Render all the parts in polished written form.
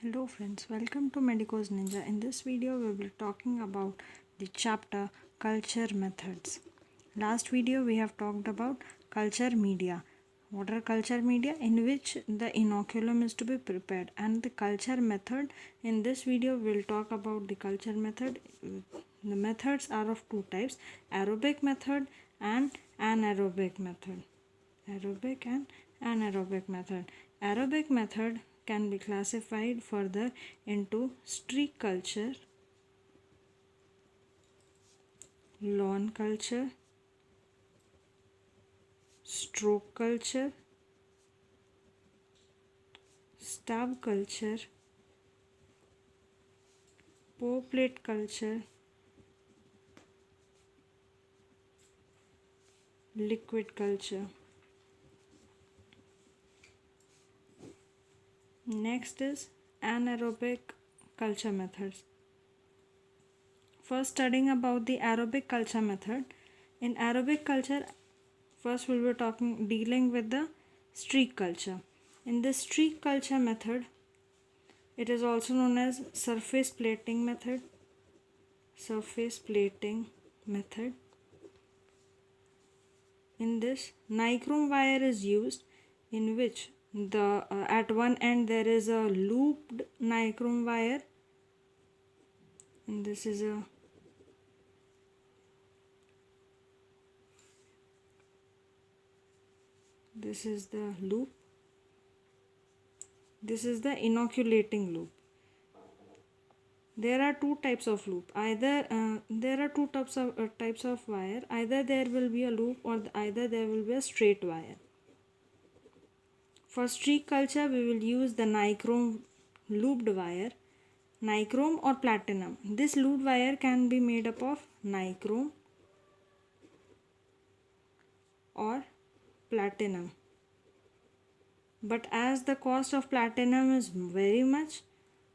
Hello friends, welcome to Medico's Ninja. In this video we will be talking about the chapter culture methods. Last video we have talked about culture media. What are culture media? In which the inoculum is to be prepared, and the culture method. In this video we will talk about the culture method. The methods are of two types: aerobic method and anaerobic method. Aerobic and anaerobic method. Aerobic method can be classified further into streak culture, lawn culture, stroke culture, stab culture, pour plate culture, liquid culture. Next is anaerobic culture methods. First, studying about the aerobic culture method. In aerobic culture, first we'll be dealing with the streak culture. In this streak culture method, it is also known as surface plating method. Surface plating method. In this, nichrome wire is used, in which the at one end there is a looped nichrome wire, and this is the loop. This is the inoculating loop. There are two types of loop. There are two types of wire. Either there will be a loop, or either there will be a straight wire. For streak culture, we will use the nichrome looped wire, nichrome or platinum. This looped wire can be made up of nichrome or platinum. But as the cost of platinum is very much,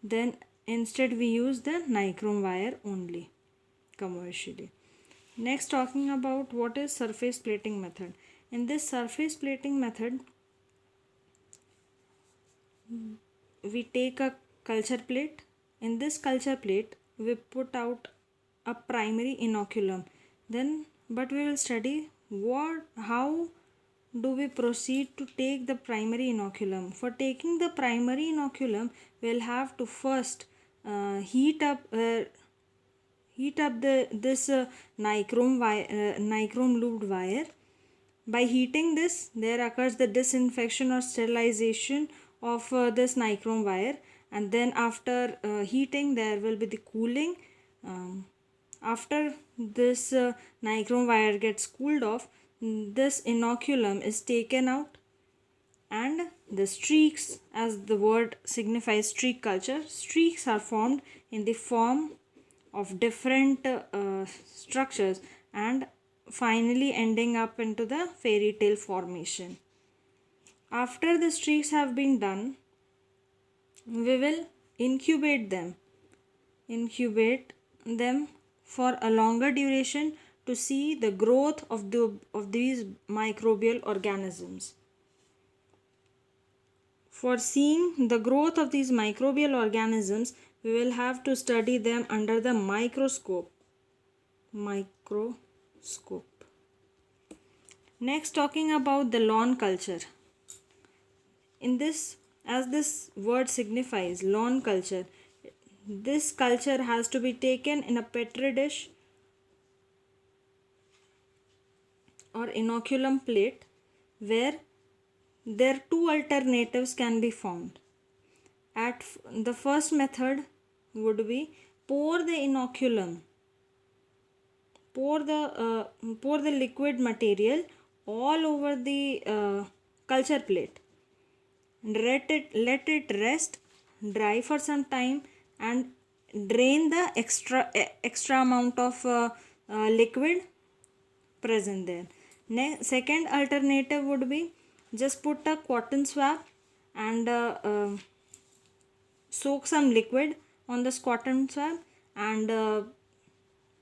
then instead we use the nichrome wire only commercially. Next, talking about what is surface plating method. In this surface plating method, we take a culture plate. In this culture plate, we put out a primary inoculum. But we will study how do we proceed to take the primary inoculum. For taking the primary inoculum, we'll have to first heat up this nichrome looped wire. By heating this, there occurs the disinfection or sterilization of this nichrome wire, and then after heating there will be the cooling. After this nichrome wire gets cooled off, this inoculum is taken out, and the streaks, as the word signifies streak culture, streaks are formed in the form of different structures and finally ending up into the fairy tale formation. After the streaks have been done, we will incubate them for a longer duration to see the growth of these microbial organisms. For seeing the growth of these microbial organisms, we will have to study them under the microscope. Next, talking about the lawn culture. In this, as this word signifies, lawn culture, this culture has to be taken in a petri dish or inoculum plate, where there two alternatives can be found. The first method would be pour the inoculum, pour the liquid material all over the culture plate. Let it rest, dry for some time, and drain the extra amount of liquid present there. Second alternative would be just put a cotton swab and soak some liquid on this cotton swab and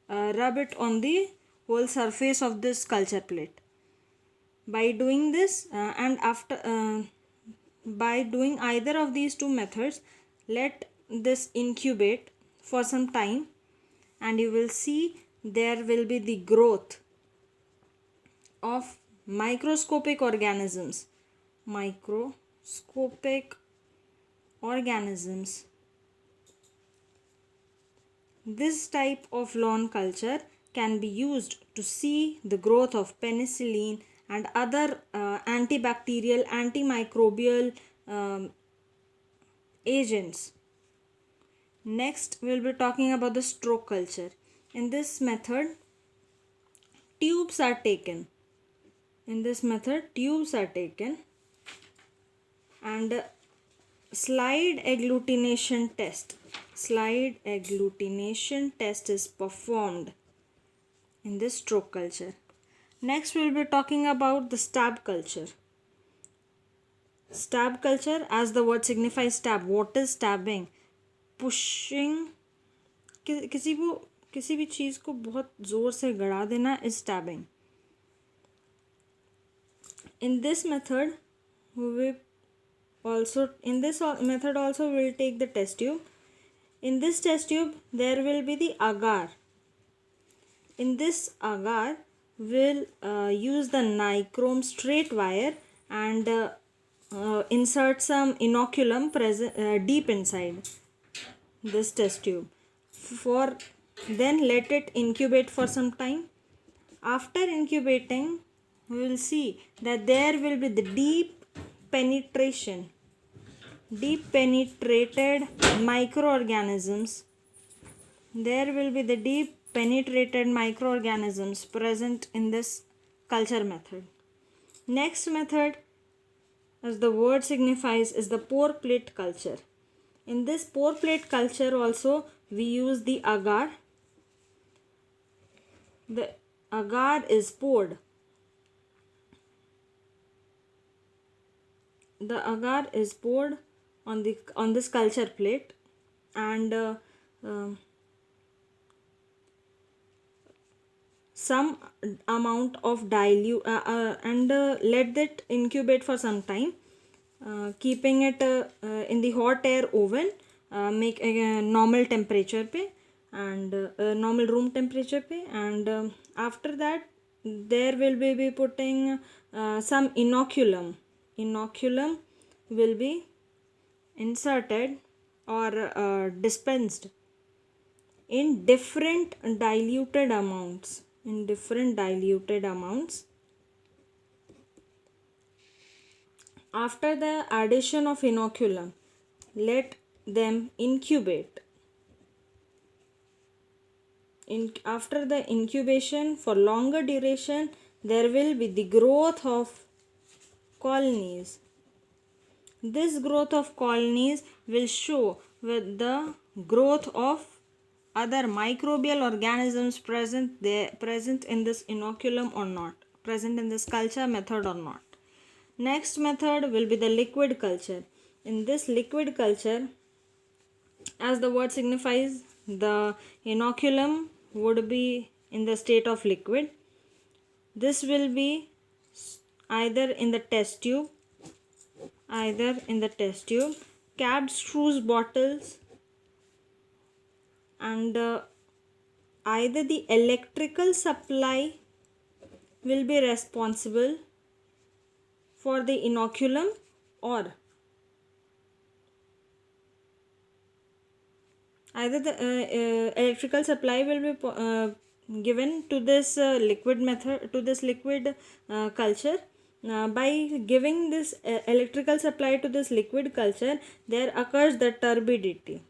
rub it on the whole surface of this culture plate. By doing this by doing either of these two methods, let this incubate for some time, and you will see there will be the growth of microscopic organisms. Microscopic organisms. This type of lawn culture can be used to see the growth of penicillin and other antibacterial, antimicrobial agents. Next, we'll be talking about the stroke culture. In this method, tubes are taken. And slide agglutination test. Slide agglutination test is performed in this stroke culture. Next, we'll be talking about the stab culture. Stab culture, as the word signifies stab. What is stabbing? Pushing. किसी भी चीज़ को बहुत ज़ोर से गड़ा देना is stabbing. In this method also we'll take the test tube. In this test tube there will be the agar. In this agar we'll use the nichrome straight wire and insert some inoculum deep inside this test tube. Then let it incubate for some time. After incubating, we will see that there will be the deep penetrated microorganisms. There will be the deep penetrated microorganisms present in this culture method. Next method, as the word signifies, is the pore plate culture. In this pore plate culture also we use the agar. The agar is poured. The agar is poured on this culture plate, and some amount of dilute and let that incubate for some time, keeping it in the hot air oven, make a normal temperature pe, and normal room temperature pe, and after that there will be putting some inoculum will be inserted or dispensed in different diluted amounts. After the addition of inoculum, let them incubate. After the incubation for longer duration, there will be the growth of colonies. This growth of colonies will show with the growth of other microbial organisms present in this inoculum or not, present in this culture method or not. Next method will be the liquid culture. In this liquid culture, as the word signifies, the inoculum would be in the state of liquid. This will be either in the test tube, capped screws bottles, and either the electrical supply will be responsible for the inoculum, or either the electrical supply will be given to this liquid culture. By giving this electrical supply to this liquid culture, there occurs the turbidity.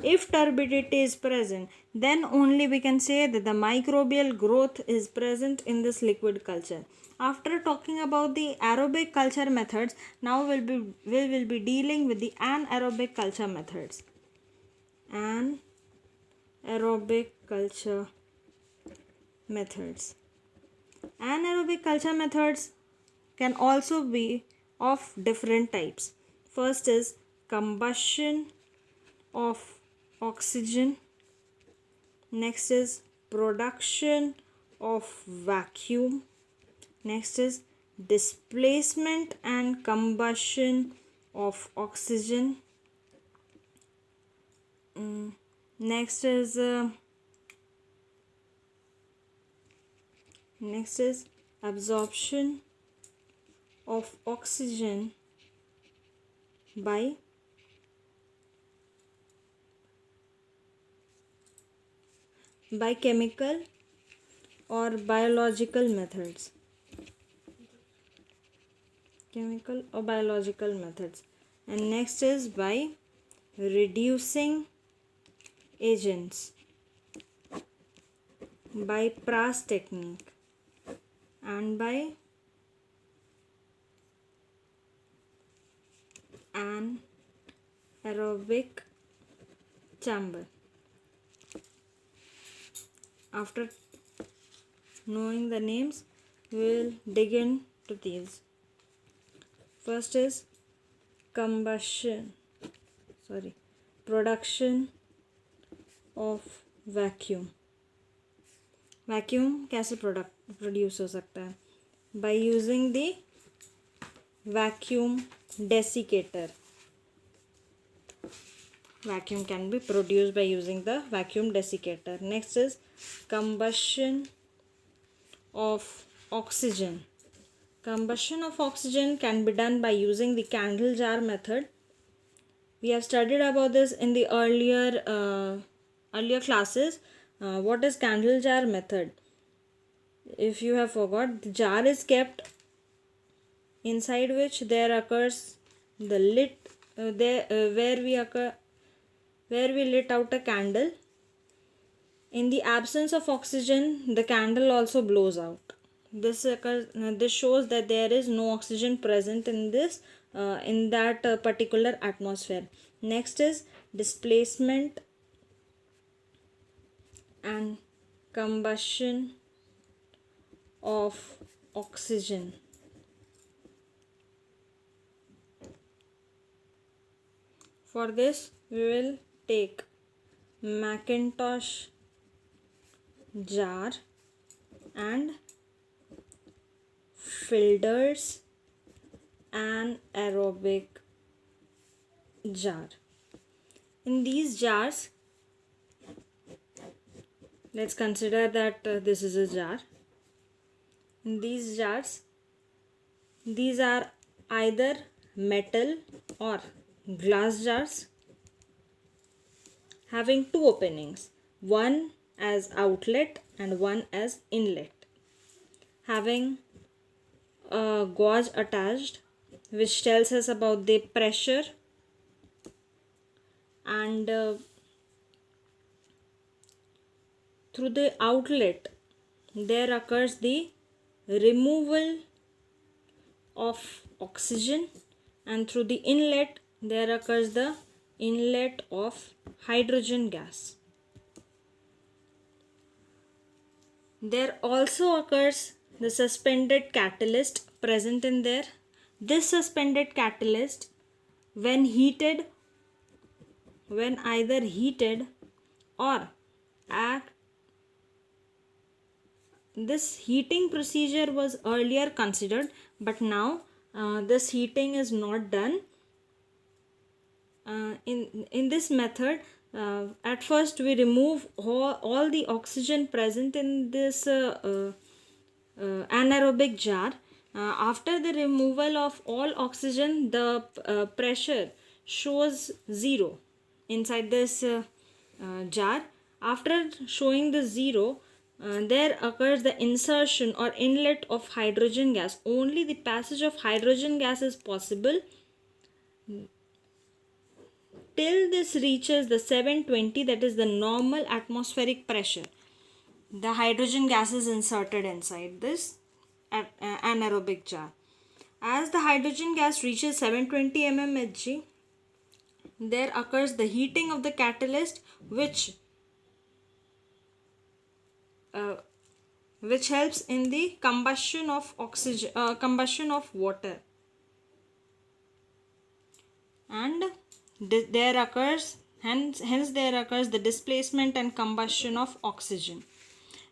If turbidity is present, then only we can say that the microbial growth is present in this liquid culture. After talking about the aerobic culture methods, now we will be dealing with the anaerobic culture methods. Anaerobic culture methods can also be of different types. First is combustion of oxygen. Next is production of vacuum. Next is displacement and combustion of oxygen. Next is absorption of oxygen by chemical or biological methods. Chemical or biological methods. And next is by reducing agents, by Prass technique, and by anaerobic chamber. After knowing the names, we will dig into these. First is production of vacuum. Vacuum कैसे produce हो सकता है? By using the vacuum desiccator. Vacuum can be produced by using the vacuum desiccator. Next is combustion of oxygen. Combustion of oxygen can be done by using the candle jar method. We have studied about this in the earlier classes. What is candle jar method? If you have forgot, the jar is kept inside which there occurs the lit where we lit out a candle. In the absence of oxygen, the candle also blows out. This shows that there is no oxygen present in that particular atmosphere. Next is displacement and combustion of oxygen. For this, we will take Macintosh jar and Filder's anaerobic jar. In these jars, let's consider that this is a jar. In these jars, these are either metal or glass jars having two openings, one as outlet and one as inlet, having a gauge attached which tells us about the pressure, and through the outlet there occurs the removal of oxygen, and through the inlet there occurs the inlet of hydrogen gas. There also occurs the suspended catalyst present in there. This suspended catalyst, when either heated or this heating procedure was earlier considered, but now this heating is not done. In this method, at first we remove all the oxygen present in this anaerobic jar. After the removal of all oxygen, the pressure shows 0 inside this jar. After showing the 0, there occurs the insertion or inlet of hydrogen gas. Only the passage of hydrogen gas is possible till this reaches the 720, that is the normal atmospheric pressure. The hydrogen gas is inserted inside this anaerobic jar. As the hydrogen gas reaches 720 mmHg, there occurs the heating of the catalyst, which helps in the combustion of water, and there occurs the displacement and combustion of oxygen.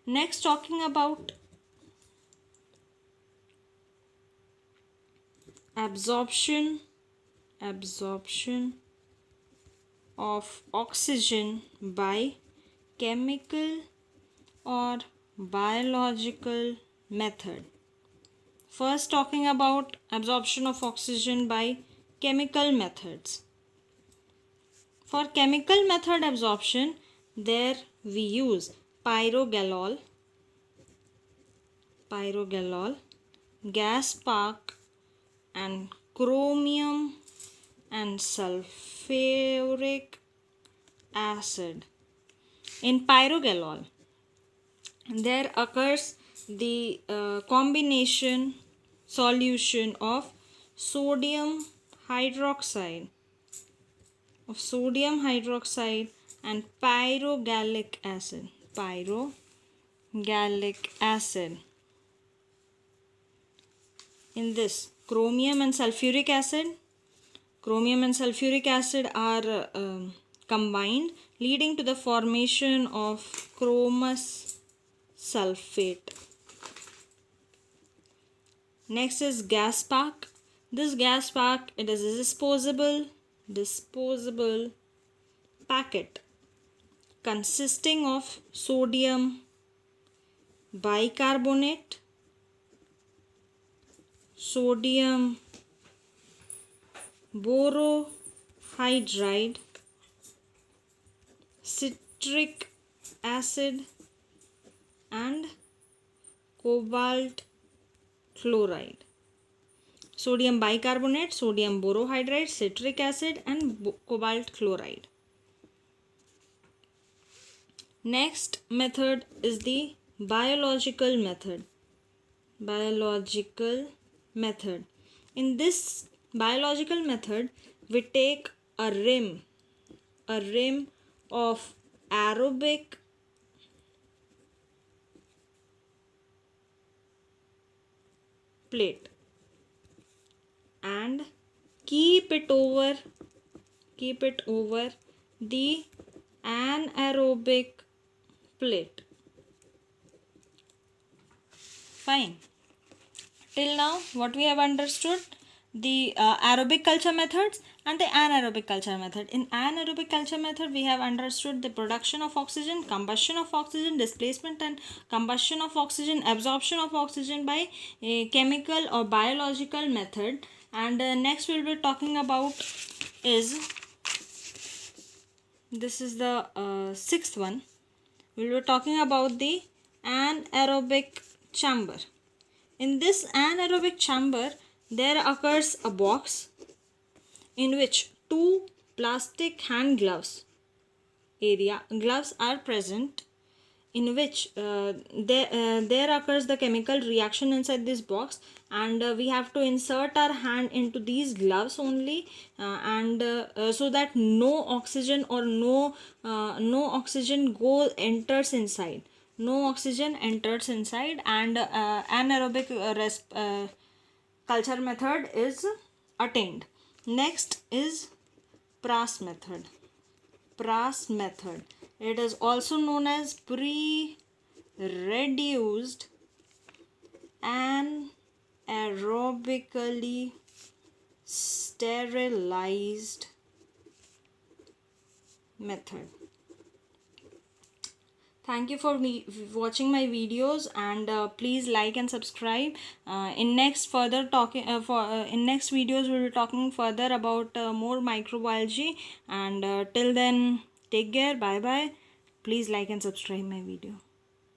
Next, talking about absorption absorption of oxygen by chemical or biological method. First, talking about absorption of oxygen by chemical methods. For chemical method absorption, there we use pyrogalol, gas spark, and chromium and sulfuric acid. In pyrogalol, there occurs the combination solution of sodium hydroxide and pyrogalic acid. In this, chromium and sulfuric acid are combined, leading to the formation of chromous sulfate. Next is gas spark. This gas spark, it is a disposable packet consisting of sodium bicarbonate, sodium borohydride, citric acid, and cobalt chloride. Sodium bicarbonate, sodium borohydride, citric acid, and cobalt chloride. Next method is the biological method. In this biological method, we take a rim of aerobic plate and keep it over the anaerobic plate. Fine. Till now, what we have understood, the aerobic culture methods and the anaerobic culture method. In anaerobic culture method, we have understood the production of oxygen, combustion of oxygen, displacement and combustion of oxygen, absorption of oxygen by a chemical or biological method. And next we'll be talking about is, this is the sixth one. We'll be talking about the anaerobic chamber. In this anaerobic chamber, there occurs a box in which two plastic hand gloves are present, in which there occurs the chemical reaction inside this box, and we have to insert our hand into these gloves only, so that no oxygen or no oxygen enters inside. No oxygen enters inside, and anaerobic culture method is attained. Next is Prass method. It is also known as pre-reduced anaerobically sterilized method. Thank you for watching my videos, and please like and subscribe. In next videos we'll be talking further about more microbiology, and till then, take care. Bye bye. Please like and subscribe my video.